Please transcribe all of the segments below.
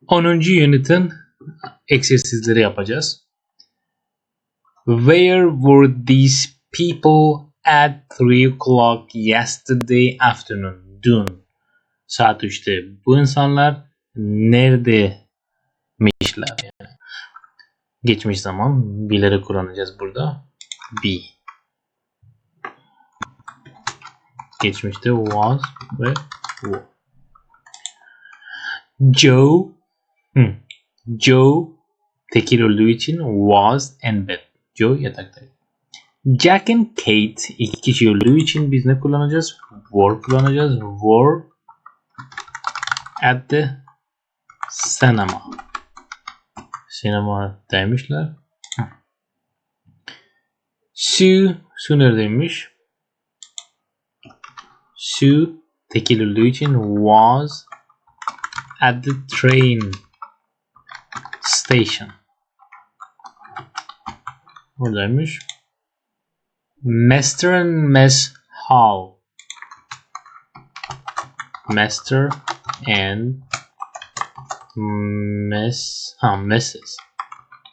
10. unitin egzersizleri yapacağız. Where were these people at 3 o'clock yesterday afternoon? Dün saat 3'te bu insanlar neredeymişler? Yani geçmiş zaman bileri kullanacağız burada. Be. Geçmişte was ve were. Joe tekil olduğu için was in bed. Joe yataktaydı. Jack and Kate iki kişi olduğu için biz ne kullanacağız? Were kullanacağız. Were at the cinema. Sinemadaymışlar. Sue neredeymiş? Sue tekil olduğu için was at the train station. Buradaymış. Master and Mess Hall. Master and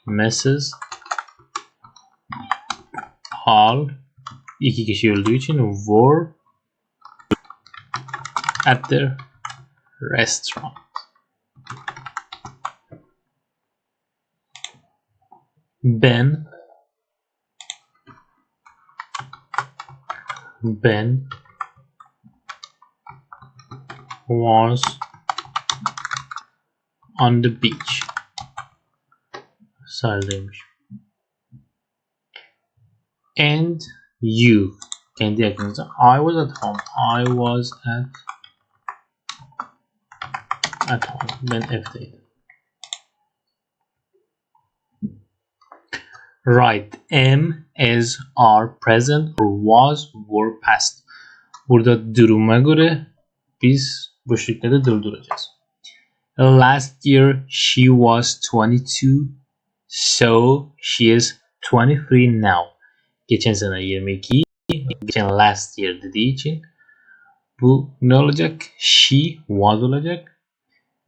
Mrs. Hall. İki kişi olduğu için were at the restaurant. Ben was on the beach. Sahildeymiş. And you. Kendi yakınızda. I was at home. I was at home. Ben evdeydim. Right. Am, is, are, present, or was, were, past. Burada duruma göre biz bu şekilde durduracağız. Last year she was 22, so she is 23 now. Geçen sene 22, geçen last year dediği için bu ne olacak? She was olacak.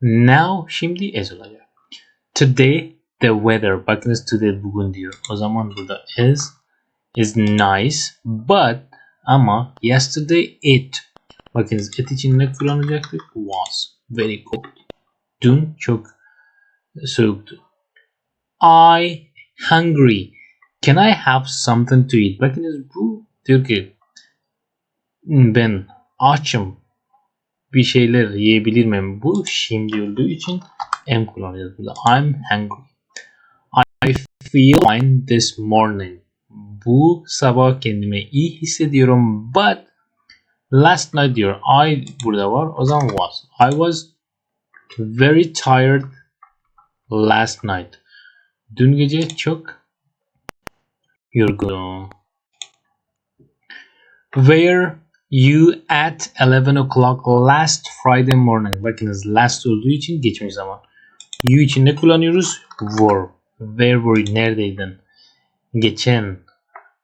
Now şimdi is olacak. Today the weather. Bakınız today bugün diyor. O zaman burada is nice, but ama yesterday it. Bakınız it için ne kullanacaktık? Was. Very cold. Dün çok soğuktu. I hungry. Can I have something to eat? Bakınız bu diyor ki ben açım. Bir şeyler yiyebilir miyim? Bu şimdi olduğu için am kullanacağız burada. I'm hungry. I feel fine this morning. Bu sabah kendime iyi hissediyorum. But last night diyor. I burada var. O zaman was. I was very tired last night. Dün gece çok yorgun. Were you at 11 o'clock last Friday morning? Bakınız last olduğu için geçmiş zaman. You için ne kullanıyoruz? Were. Where were you? Neredeydin? Geçen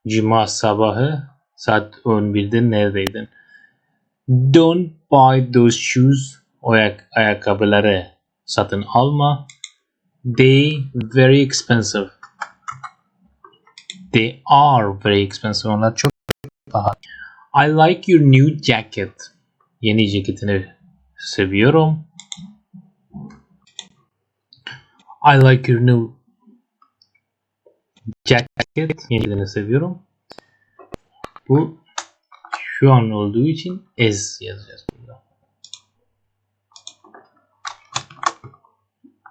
cuma sabahı saat 11'de neredeydin? Don't buy those shoes. O ayakkabıları satın alma. They very expensive. They are very expensive. Onlar çok pahalı. I like your new jacket. Yeni ceketini seviyorum. I like your new jacket. Yeni ceketini seviyorum. Bu şu an olduğu için is yazacağız burada.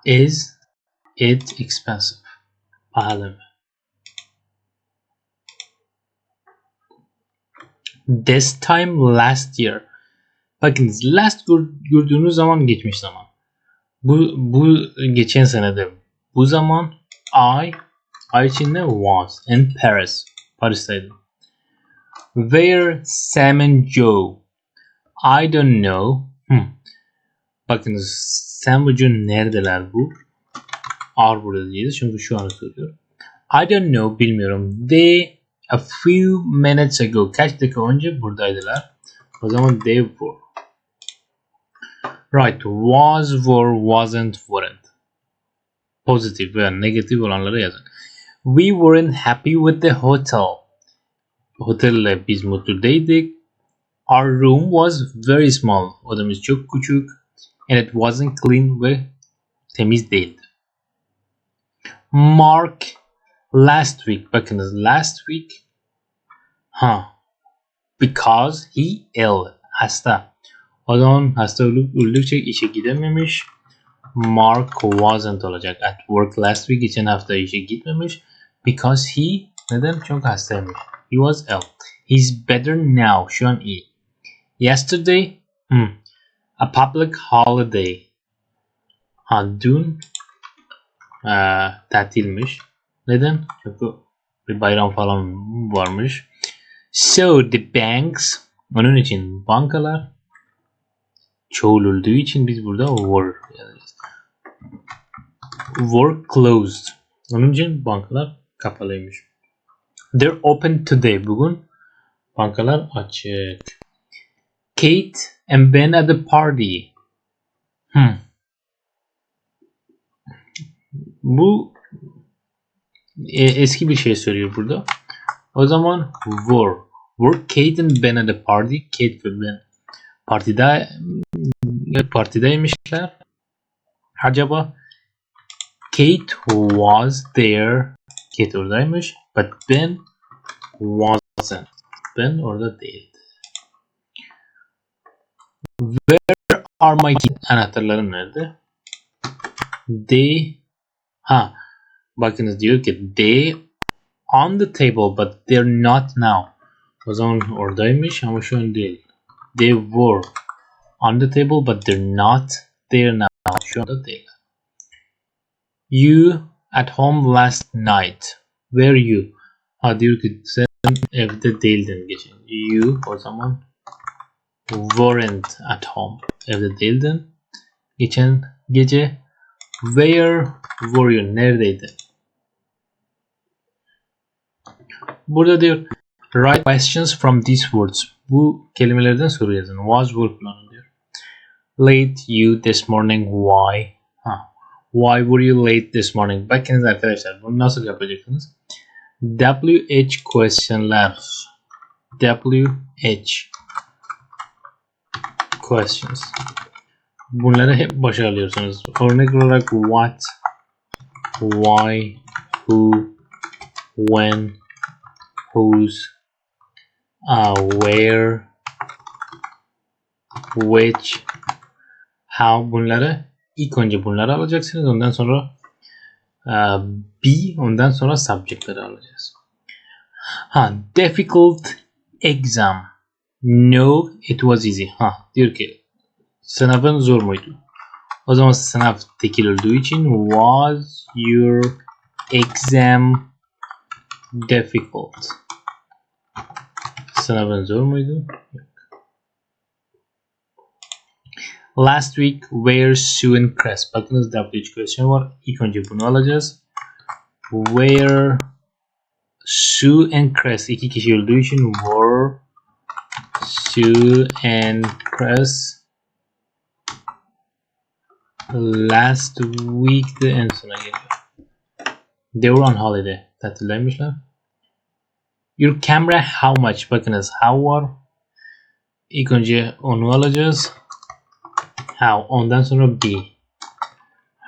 Is it expensive? Pahalı mı? This time last year. Bakınız last gördüğünüz zaman geçmiş zaman. Bu geçen senede. Bu zaman I için ne was in Paris. Paris'teydim. Where Sam and Joe? I don't know. Bakınız Sam ve Joe neredeler bu? Are burada diyeceğiz çünkü şu an soruyor. I don't know, bilmiyorum. They a few minutes ago. Kaç dakika önce buradaydılar. O zaman they were. Right. Was, were, wasn't, weren't. pozitif veya negatif olanları yazın. We weren't happy with the hotel. Otelle biz mutlu değildik. Our room was very small. Odamız çok küçük. And it wasn't clean ve temiz değildi. Mark last week. Bakınız last week. Because he ill. Hasta. O zaman hasta öldükçe işe gidememiş. Mark wasn't olacak. At work last week. Geçen hafta işe gitmemiş. Because he neden? Çok hastaymış. He was ill. He's better now. Şu an iyi. Yesterday a public holiday. Dün tatilmiş. Neden? Çünkü bir bayram falan varmış. So the banks, onun için bankalar çoğul olduğu için biz burada were yazacağız. Were closed. Onun için bankalar kapalıymış. They're open today. Bugün bankalar açık. Kate and Ben at the party. Bu eski bir şey söylüyor burada. O zaman were Kate and Ben at the party. Kate ve Ben partideymişler. Acaba Kate was there. Kate oradaymış. But Ben wasn't. Ben orada değildi. Where are my keys? Anahtarlarım nerede? They bakınız diyor ki they on the table but they're not now. O zaman oradaymış ama şu an değil. They were on the table but they're not there now. Şu anda değil. You at home last night. Were you? Diyor ki sen evde değildin geçen. You o zaman weren't at home. Evde değildin. Geçen gece. Where were you? Neredeydin? Burada diyor write questions from these words. Bu kelimelerden soru yazın. Was were planı diyor. Late you this morning. Why? Why were you late this morning? Bakınız arkadaşlar bunu nasıl yapacaksınız? WH questionlar. WH questions. Bunları hep başa alıyorsunuz. Örnek olarak what, why, who, when, whose, where, which, how bunları ilk önce bunları alacaksınız. Ondan sonra be, ondan sonra subject'ları alacağız. Difficult exam. No, it was easy. Diyor ki sınavın zor muydu? O zaman sınav tekil olduğu için was your exam difficult? Sınavın zor muydu? Last week were Sue and Chris. Bakınız WH question var. İlk önce bunu alacağız. Were Sue and Chris. İki kişi olduğu için were Sue and Chris last week de en sona geliyor. They were on holiday. Tatildeymişler. Your camera how much? Bakınız how var. İlk önce onu alacağız. How. Ondan sonra be.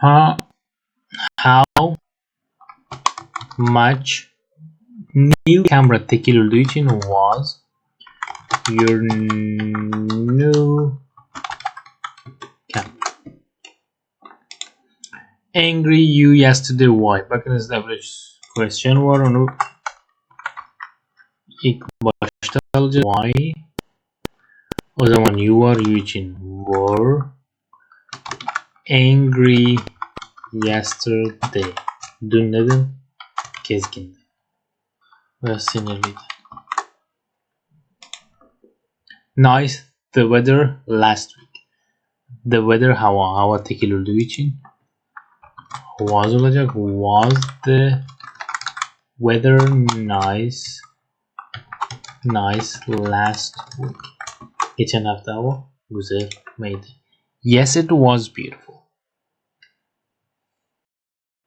How much new camera tekil olduğu için was your new camera. Angry you yesterday. Why? Bakınız average question var. Onu ilk başta alacağız. Why? O zaman you var. You için were angry yesterday. Dün neden? Kezgindi. Ve sinirliydi. Nice the weather last week. The weather hava tekil olduğu için was olacak. Was the weather nice last week? Geçen hafta hava güzel miydi? Yes, it was beautiful.